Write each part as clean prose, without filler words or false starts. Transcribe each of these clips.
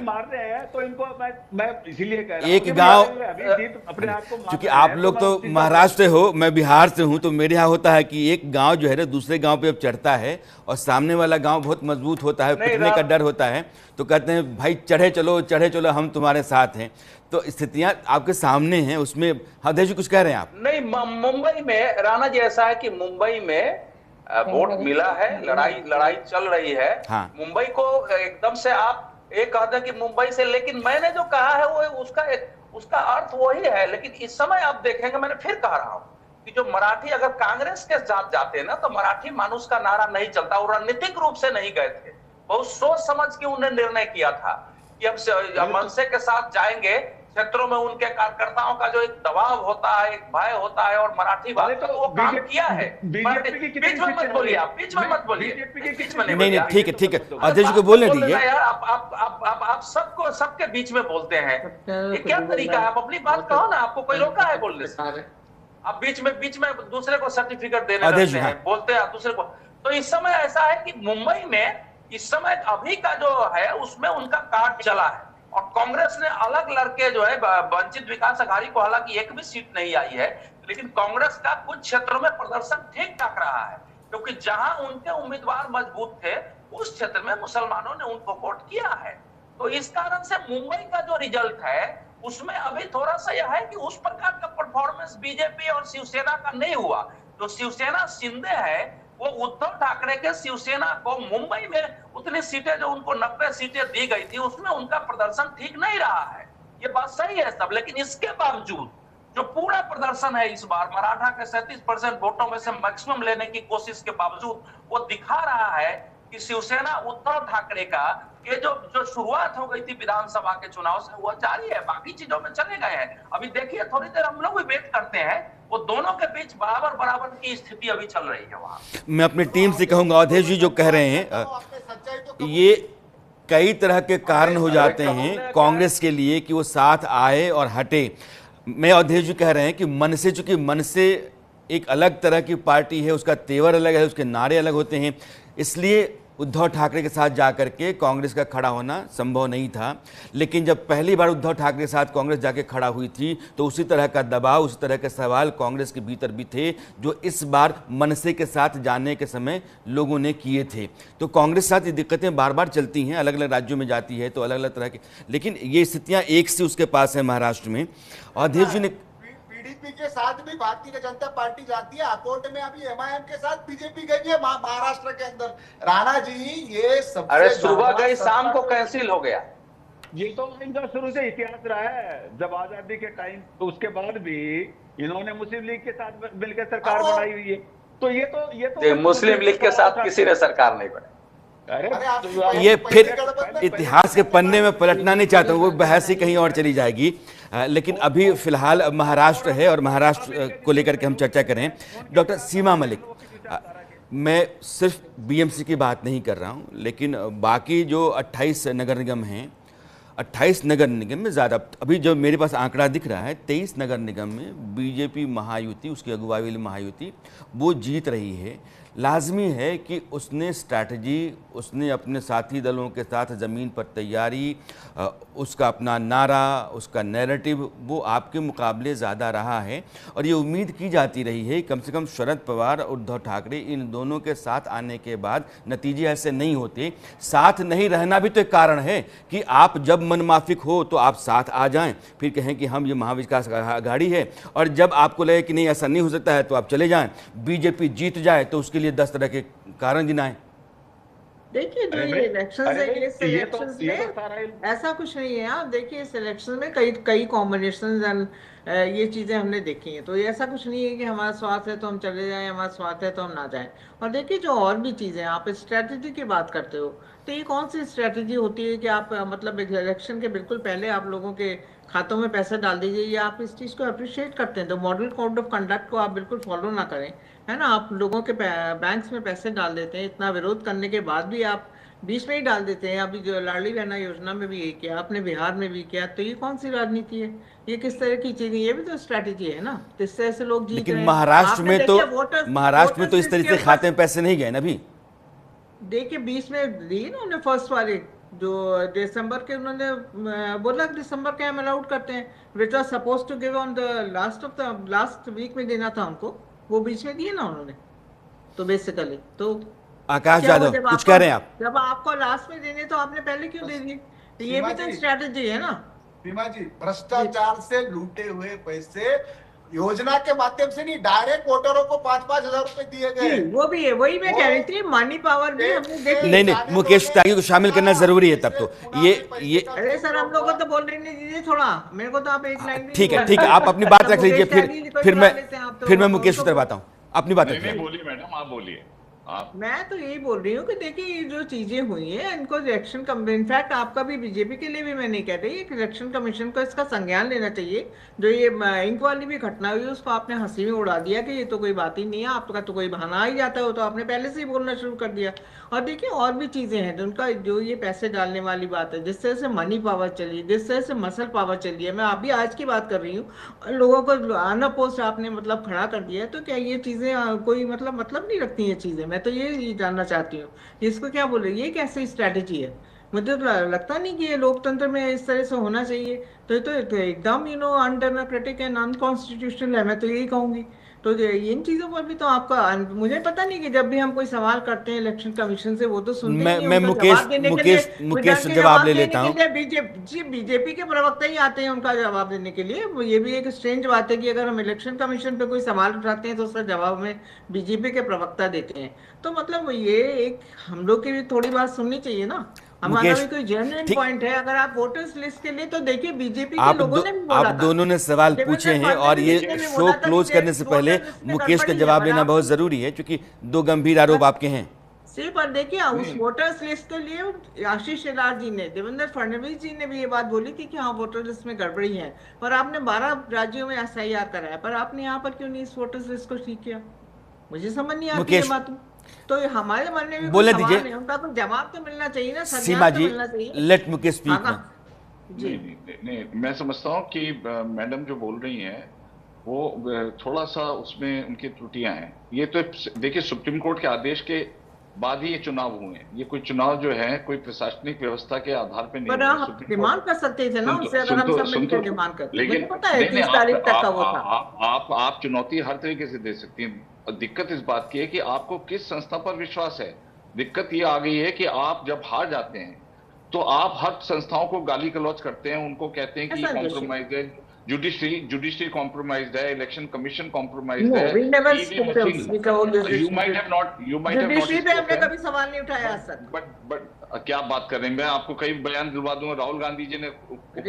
मार रहे हैं तो इनको मैं इसीलिए कह रहा हूं एक कि गांव, अभी जीत अपने आप को मान क्योंकि रहे आप हैं, लोग मैं तो उस चीज का महाराष्ट्र से हो, मैं बिहार से हूं, तो मेरे यहाँ होता है कि एक गांव जो है ना दूसरे गांव पे अब चढ़ता है और सामने वाला गांव बहुत मजबूत होता है, नहीं पिटने का डर होता है, तो कहते हैं भाई चढ़े चलो हम तुम्हारे साथ हैं। तो स्थितियां आपके सामने हैं उसमें। हाँ देश जी, कुछ कह रहे हैं आप? नहीं, मुंबई में राणा जी ऐसा है कि मुंबई में वोट मिला है, लड़ाई लड़ाई चल रही है। हाँ। मुंबई को एकदम से आप एक कहते हैं कि मुंबई से, लेकिन मैंने जो कहा है वो उसका अर्थ वही है। लेकिन इस समय आप देखेंगे, मैंने फिर कह रहा हूं कि जो मराठी अगर कांग्रेस के साथ जाते ना तो मराठी मानुष का नारा नहीं चलता। और रणनीतिक रूप से नहीं गए थे, बहुत सोच समझ के उन्हें निर्णय किया था कि अब मनसे के साथ जाएंगे। क्षेत्रों में उनके कार्यकर्ताओं का जो एक दबाव होता है, एक भय होता है, और मराठी बात तो वो काम किया है। बीजेपी की कितनी बीच में मत बोलिए, आप बीच में मत बोलिए, बीजेपी की बीच में कितनी नहीं नहीं बोलिए। नहीं, ठीक है अरे अध्यक्ष को बात बोलने बोल दीजिए। देना यार, आप सबके बीच में बोलते हैं, ये क्या तरीका है? आप अपनी बात कहो ना, आपको कोई रोका है बोलने से? आप बीच में दूसरे को सर्टिफिकेट देने अध्यक्ष लगते हैं, बोलते हैं दूसरे को। तो इस समय ऐसा है कि मुंबई में इस समय अभी का जो है उसमें उनका कार्ड चला है, और कांग्रेस ने अलग लड़के जो है वंचित विकास अघाड़ी को, हालांकि एक भी सीट नहीं आई है, लेकिन कांग्रेस का कुछ क्षेत्रों में प्रदर्शन ठीक ठाक रहा है, क्योंकि जहां उनके उम्मीदवार मजबूत थे उस क्षेत्र में मुसलमानों ने उनको वोट किया है। तो इस कारण से मुंबई का जो रिजल्ट है उसमें अभी थोड़ा सा यह है कि उस प्रकार का परफॉर्मेंस बीजेपी और शिवसेना का नहीं हुआ। जो शिवसेना शिंदे है वो उद्धव ठाकरे के शिवसेना को मुंबई में उतनी सीटें, जो उनको 90 सीटें दी गई थी, उसमें उनका प्रदर्शन ठीक नहीं रहा है। ये बात सही है सब, लेकिन इसके बावजूद जो पूरा प्रदर्शन है इस बार मराठा के 37% वोटों में से मैक्सिमम लेने की कोशिश के बावजूद, वो दिखा रहा है कि शिवसेना उद्धव ठाकरे का ये जो शुरुआत हो गई थी विधानसभा के चुनाव से, वो जारी है, बाकी चीजों में चले गए हैं। अभी देखिए, थोड़ी देर हम लोग भी वेट करते हैं, वो दोनों के बीच बराबर बराबर की स्थिति अभी चल रही है वहां। मैं अपनी टीम से कहूंगा, अवधेश जी जो कह रहे हैं ये कई तरह के कारण हो जाते हैं कांग्रेस के लिए कि वो साथ आए और हटे। मैं अवधेश जी कह रहे हैं कि मन से, चूंकि मन से एक अलग तरह की पार्टी है, उसका तेवर अलग है, उसके नारे अलग होते हैं, इसलिए उद्धव ठाकरे के साथ जाकर के कांग्रेस का खड़ा होना संभव नहीं था। लेकिन जब पहली बार उद्धव ठाकरे के साथ कांग्रेस जाके खड़ा हुई थी तो उसी तरह का दबाव, उसी तरह के सवाल कांग्रेस के भीतर भी थे जो इस बार मनसे के साथ जाने के समय लोगों ने किए थे। तो कांग्रेस के साथ ये दिक्कतें बार बार चलती हैं, अलग अलग राज्यों में जाती है तो अलग अलग तरह की, लेकिन ये स्थितियाँ एक सी उसके पास है महाराष्ट्र में। अवधेश जी ने पीडीपी के साथ भी भारतीय जनता पार्टी जाती है, अकोट में अभी एमआईएम के साथ बीजेपी गई है महाराष्ट्र के अंदर। राणा जी, ये सबसे, अरे सुबह गई शाम को कैंसिल हो गया। ये तो इनका शुरू से इतिहास रहा है, जब आजादी के टाइम, तो उसके बाद भी इन्होंने मुस्लिम लीग के साथ मिलकर सरकार बनाई हुई है। तो ये तो मुस्लिम लीग के साथ किसी ने सरकार नहीं बनाई। ये फिर इतिहास के पन्ने में पलटना नहीं चाहता हूँ, वो बहस ही कहीं और चली जाएगी। लेकिन अभी फिलहाल महाराष्ट्र है और महाराष्ट्र को लेकर के हम चर्चा करें। डॉक्टर सीमा मलिक, मैं सिर्फ बीएमसी की बात नहीं कर रहा हूँ, लेकिन बाकी जो 28 नगर निगम हैं, 28 नगर निगम में ज़्यादा, अभी जो मेरे पास आंकड़ा दिख रहा है 23 नगर निगम में बीजेपी महायुति, उसकी अगुवाई वाली महायुति वो जीत रही है। लाजमी है कि उसने स्ट्रैटेजी, उसने अपने साथी दलों के साथ ज़मीन पर तैयारी, उसका अपना नारा, उसका नैरेटिव वो आपके मुकाबले ज़्यादा रहा है। और ये उम्मीद की जाती रही है कम से कम शरद पवार और उद्धव ठाकरे इन दोनों के साथ आने के बाद नतीजे ऐसे नहीं होते। साथ नहीं रहना भी तो एक कारण है कि आप जब मनमाफिक हो तो आप साथ आ जाएं, फिर कहें कि हम ये महाविकास आघाड़ी है, और जब आपको लगे कि नहीं ऐसा नहीं हो सकता है तो आप चले जाएं। बीजेपी जीत जाए तो उसके लिए 10 तरह के कारण गिनाएं। देखिए, जो ये इलेक्शन है, ये सिलेक्शंस में ऐसा कुछ नहीं है। आप देखिए, सिलेक्शन में कई कॉम्बिनेशन एंड ये चीजें हमने देखी हैं। तो ये ऐसा कुछ नहीं है कि हमारा स्वार्थ है तो हम चले जाएं, हमारा स्वार्थ है तो हम ना जाएं। और देखिए, जो और भी चीजें, आप स्ट्रेटेजी की बात करते हो, तो ये कौन सी स्ट्रेटेजी होती है कि आप मतलब इलेक्शन के बिल्कुल पहले आप लोगों के खातों में पैसे डाल दीजिए, या आप इस चीज को अप्रिशिएट करते हैं तो मॉडल कोड ऑफ कंडक्ट को आप बिल्कुल फॉलो ना करें, है ना। आप लोगों के बैंक्स में पैसे डाल देते हैं, इतना विरोध करने के बाद भी आप बीच में ही डाल देते हैं। अभी जो लाडली बहना योजना में भी ये किया आपने, बिहार में भी किया, तो ये कौन सी राजनीति है? ये किस तरह की चीज है? ये भी तो स्ट्रैटेजी है ना, जिससे ऐसे लोग जीत रहे हैं। महाराष्ट्र में तो इस तरह से खाते में पैसे नहीं गए ना अभी। देखिए, बीच में दी ना उन्हें फर्स्ट वाले जो दिसंबर के उन्होंने बोला दिसंबर के हम अलाउड करते हैं, which are suppose to give on the last week में देना था हमको, वो बीच में दिए ना उन्होंने। तो बेसिकली तो आकाश यादव कुछ कह रहे हैं आप? जब आपको लास्ट में देने तो आपने पहले क्यों दे दिए? तो ये भी तो स्ट्रेटेजी है ना सीमा जी। भ्रष्टाचार से लूटे हुए पैसे योजना के माध्यम से नहीं, डायरेक्ट वोटरों को 5-5 हजार रुपए दिए गए। वो भी है, वही मैं कह रही थी, मनी पावर भी हमने देखी। नहीं मुकेश त्यागी को शामिल करना जरूरी है तब तो ये अरे सर हम लोग को तो बोल रहे नहीं दीजिए थोड़ा, मेरे को तो आप एक लाइन ठीक है आप अपनी बात रख लीजिए, फिर मैं मुकेश उतरवाता हूँ, अपनी बात रखिए। बोलिए मैडम, आप बोलिए। मैं तो यही बोल रही हूँ कि देखिए ये जो चीजें हुई हैं इनको इलेक्शन इनफैक्ट आपका भी बीजेपी के लिए भी मैं नहीं कह रही, इलेक्शन कमीशन को इसका संज्ञान लेना चाहिए। जो ये इंक वाली भी घटना हुई उसको आपने हंसी में उड़ा दिया कि ये तो कोई बात ही नहीं है, आपका तो कोई बहाना ही जाता हो, तो आपने पहले से ही बोलना शुरू कर दिया। और देखिए और भी चीजें हैं उनका, जो ये पैसे डालने वाली बात है, जिस तरह से मनी पावर चली, जिस तरह से मसल पावर चली है, मैं अभी आज की बात कर रही हूँ, लोगों को अनअपोज्ड आपने मतलब खड़ा कर दिया है। तो क्या ये चीजें कोई मतलब नहीं रखती ये चीजें? मैं तो ये जानना चाहती हूँ इसको क्या बोले, ये कैसी स्ट्रेटेजी है? मुझे तो लगता नहीं कि ये लोकतंत्र में इस तरह से होना चाहिए। तो ये तो एकदम अनडेमोक्रेटिक एंड अनकॉन्स्टिट्यूशनल है, मैं तो यही कहूंगी। तो इन चीजों पर भी तो आपका, मुझे पता नहीं कि जब भी हम कोई सवाल करते हैं इलेक्शन कमीशन से वो तो सुनते मैं मुकेश जवाब ले लेता हूं। बीजेपी के प्रवक्ता ही आते हैं उनका जवाब देने के लिए। ये भी एक स्ट्रेंज बात है कि अगर हम इलेक्शन कमीशन पे कोई सवाल उठाते हैं तो उसका जवाब में बीजेपी के प्रवक्ता देते हैं। तो मतलब ये एक हम लोग की भी थोड़ी बात सुननी चाहिए ना, हमारा भी कोई जेन्युइन पॉइंट है। अगर आप वोटर्स लिस्ट के लिए तो देखिए बीजेपी के लोगों ने भी बोला था, आप दोनों ने सवाल पूछे हैं और ये शो क्लोज करने से पहले मुकेश का जवाब लेना बहुत जरूरी है क्योंकि दो गंभीर आरोप आपके हैं। सिर्फ पर देखिए उस वोटर्स लिस्ट के लिए आशीष शेलार जी ने, देवेंद्र फडणवीस जी ने भी ये बात बोली थी कि हाँ वोटर लिस्ट में गड़बड़ी है, पर आपने 12 राज्यों में SIR कराया, पर आपने यहाँ पर क्यों नहीं इस वोटर्स लिस्ट को ठीक किया? मुझे समझ नहीं आती ये बात। तो हमारे मन में भी बोले दीजिए, उनका तो जवाब तो मिलना चाहिए ना, सीमा जी। Let Mukesh speak. नहीं, मैं समझता हूँ कि मैडम जो बोल रही हैं वो थोड़ा सा उसमें उनकी त्रुटियां हैं। ये तो देखिए सुप्रीम कोर्ट के आदेश के बाद ही ये चुनाव हुए हैं। ये कोई चुनाव जो है कोई प्रशासनिक व्यवस्था के आधार पे नहीं, पर आप डिमांड कर सकते थे ना उनसे, अगर हम सब मिलकर डिमांड करते। लेकिन पता है 30 तारीख तक का वो था। आप चुनौती हर तरीके से दे सकती हैं। दिक्कत इस बात की है कि आपको किस संस्था पर विश्वास है। दिक्कत ये आ गई है कि आप जब हार जाते हैं तो आप हर संस्थाओं को गाली गलौज करते हैं, उनको कहते हैं कि कॉम्प्रोमाइज है, जुडिशरी कॉम्प्रोमाइज्ड है, इलेक्शन कमिशन कॉम्प्रोमाइज्ड है। जुडिशरी पे हमने कभी सवाल नहीं उठाया आज तक। बट क्या बात कर रहे हैं? मैं आपको कई बयान दिलवा दूंगा। राहुल गांधी जी ने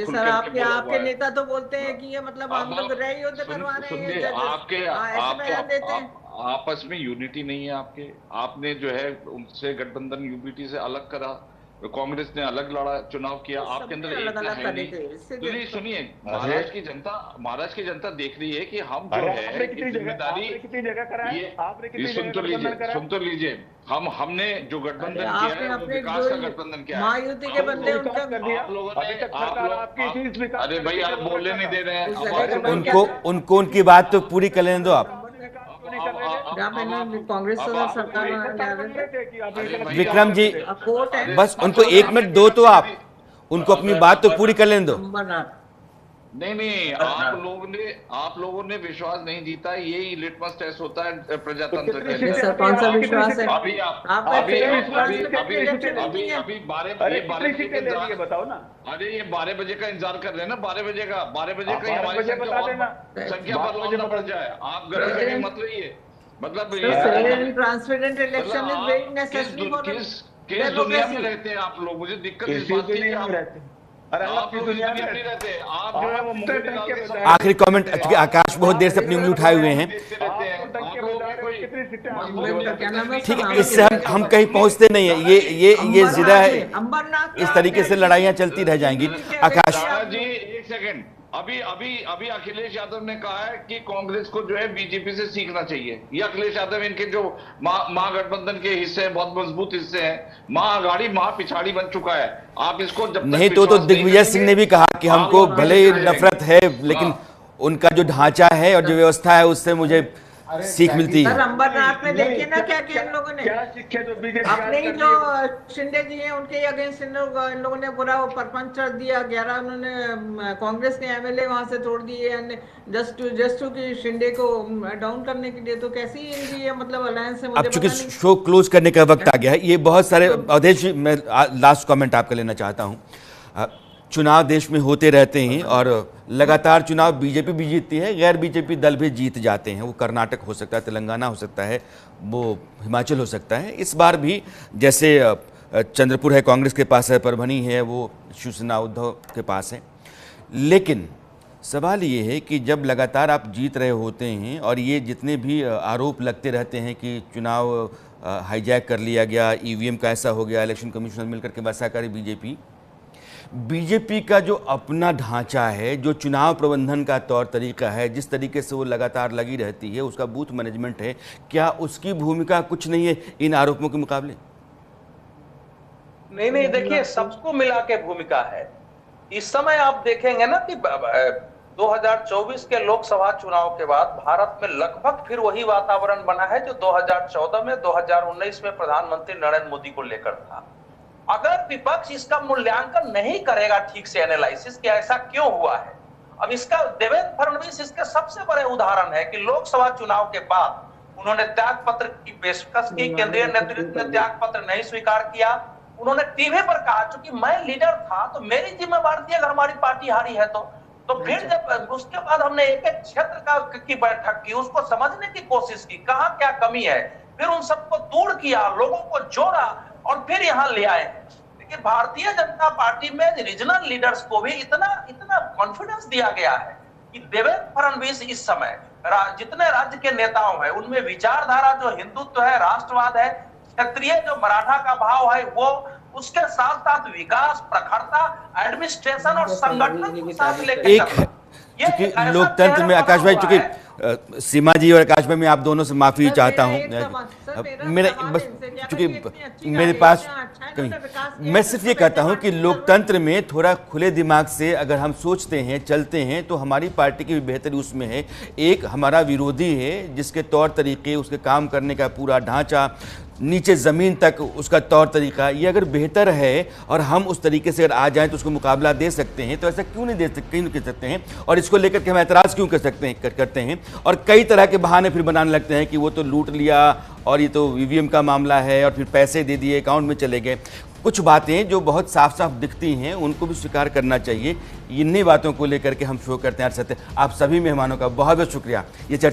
सर आपके नेता तो बोलते हैं कि ये मतलब हम लोग रह युद्ध करवा रहे हैं, आपके आपस में यूनिटी नहीं है। आपने जो है उनसे गठबंधन यूबीटी से अलग करा, कांग्रेस ने अलग लड़ा, चुनाव किया, आपके अंदर एकता है नहीं। सुनिए, महाराष्ट्र की जनता देख रही है कि हम जो है जिम्मेदारी, सुन तो लीजिए, हमने जो गठबंधन किया है वो विकास का गठबंधन किया है। अरे भाई आप बोलने नहीं दे रहे हैं उनको उनकी बात तो पूरी कर लेने दो आप। कांग्रेस सरकार विक्रम जी बस उनको 1 मिनट दो, तो आप उनको अपनी बात तो पूरी कर लेने दो। नहीं, आप लोगों ने विश्वास नहीं जीता। यही लिटमस टेस्ट होता है प्रजातंत्र के लिए। कौन सा विश्वास है? अभी 12 बताओ ना। अरे ये 12 बजे का इंतजार कर रहे हैं ना, 12 बजे का हमारी संख्या बढ़ जाए। आप गलत मत रहिए। मतलब transparent election is very necessary for किस दुनिया में रहते हैं आप लोग? मुझे दिक्कत इस बात की है आखिरी कमेंट। आकाश बहुत देर से अपनी उंगली उठाए हुए हैं, ठीक है, इससे हम कहीं पहुंचते नहीं है। ये जिला है, इस तरीके से लड़ाइयां चलती रह जाएंगी। आकाश जी 1 सेकंड, अभी अखिलेश यादव ने कहा है कि कांग्रेस को जो है बीजेपी से सीखना चाहिए। ये अखिलेश यादव इनके जो महागठबंधन के हिस्से हैं, बहुत मजबूत हिस्से हैं। महाअघाड़ी पिछाड़ी बन चुका है। आप इसको जब नहीं तो दिग्विजय सिंह ने भी कहा कि हमको भले नफरत है लेकिन उनका जो ढांचा है और जो व्यवस्था है उससे मुझे सीख मिलती है। सर अंबरनाथ में देखिए ना क्या किया इन लोगों ने, क्या सीखे जो बीजेपी अपने ही जो शिंदे जी हैं उनके अगेंस्ट इन लोगों ने पूरा वो परपंच कर दिया, 11 उन्होंने कांग्रेस के एमएलए वहां से तोड़ दिए जस्ट टू की शिंदे को डाउन करने के लिए। तो कैसी इनकी ये मतलब अलायंस है, मुझे अब चूंकि पता नहीं। शो क्लोज करने का वक्त आ गया है, ये बहुत सारे अवधेश जी, मैं लास्ट कमेंट आपका लेना चाहता हूं। चुनाव देश में होते रहते हैं और लगातार चुनाव बीजेपी भी जीतती है, गैर बीजेपी दल भी जीत जाते हैं। वो कर्नाटक हो सकता है, तेलंगाना हो सकता है, वो हिमाचल हो सकता है। इस बार भी जैसे चंद्रपुर है कांग्रेस के पास है, परभनी है वो शिवसेना उद्धव के पास है। लेकिन सवाल ये है कि जब लगातार आप जीत रहे होते हैं और ये जितने भी आरोप लगते रहते हैं कि चुनाव हाईजैक कर लिया गया, ईवीएम का ऐसा हो गया, इलेक्शन कमीशन मिलकर के वैसा करे बीजेपी का जो अपना ढांचा है, जो चुनाव प्रबंधन का तौर तरीका है, जिस तरीके से वो लगातार लगी रहती है, उसका बूथ मैनेजमेंट है, क्या उसकी भूमिका कुछ नहीं है इन आरोपों के मुकाबले? नहीं, देखिए सबको मिला के भूमिका है। इस समय आप देखेंगे ना कि 2024 के लोकसभा चुनाव के बाद भारत में लगभग फिर वही वातावरण बना है जो 2014 में 2019 में प्रधानमंत्री नरेंद्र मोदी को लेकर था। अगर विपक्ष इसका मूल्यांकन नहीं करेगा ठीक से, एनालिसिस कि ऐसा क्यों हुआ है, अब इसका देवेंद्र फडणवीस इसके सबसे बड़े उदाहरण है कि लोकसभा चुनाव के बाद उन्होंने त्याग पत्र की पेशकश की, केंद्रीय नेतृत्व ने त्याग पत्र नहीं स्वीकार किया। उन्होंने टीवी पर कहा चूंकि मैं लीडर था तो मेरी जिम्मेवारी थी अगर हमारी पार्टी हारी है तो फिर जब उसके बाद हमने एक एक क्षेत्र की बैठक की, उसको समझने की कोशिश की, कहाँ क्या कमी है, फिर उन सबको दूर किया, लोगों को जोड़ा और फिर यहाँ ले आए। लेकिन भारतीय जनता पार्टी में रीजनल लीडर्स को भी इतना कॉन्फिडेंस दिया गया है कि देवेंद्र फडणवीस इस समय जितने राज्य के नेताओं हैं उनमें विचारधारा जो हिंदुत्व है, राष्ट्रवाद है, क्षेत्रीय जो मराठा का भाव है वो, उसके साथ साथ विकास, प्रखरता, एडमिनिस्ट्रेशन और संगठन को साथ लेकर चूंकि लोकतंत्र में आकाश भाई, चूंकि सीमा जी और आकाश भाई, मैं आप दोनों से माफी चाहता हूं, मेरा बस चूंकि मेरे पास कहीं, मैं सिर्फ ये कहता हूं कि लोकतंत्र में थोड़ा खुले दिमाग से अगर हम सोचते हैं, चलते हैं, तो हमारी पार्टी की भी बेहतरी उसमें है। एक हमारा विरोधी है जिसके तौर तरीके, उसके काम करने का पूरा ढांचा, नीचे ज़मीन तक उसका तौर तरीका, ये अगर बेहतर है और हम उस तरीके से अगर आ जाएं तो उसको मुकाबला दे सकते हैं, तो ऐसा क्यों नहीं कह सकते हैं? और इसको लेकर के हम ऐतराज़ क्यों करते हैं और कई तरह के बहाने फिर बनाने लगते हैं कि वो तो लूट लिया और ये तो ईवीएम का मामला है और फिर पैसे दे दिए, अकाउंट में चले गए। कुछ बातें जो बहुत साफ साफ दिखती हैं उनको भी स्वीकार करना चाहिए। इन्हीं बातों को लेकर के हम शो करते हैं। आप सभी मेहमानों का बहुत बहुत शुक्रिया। ये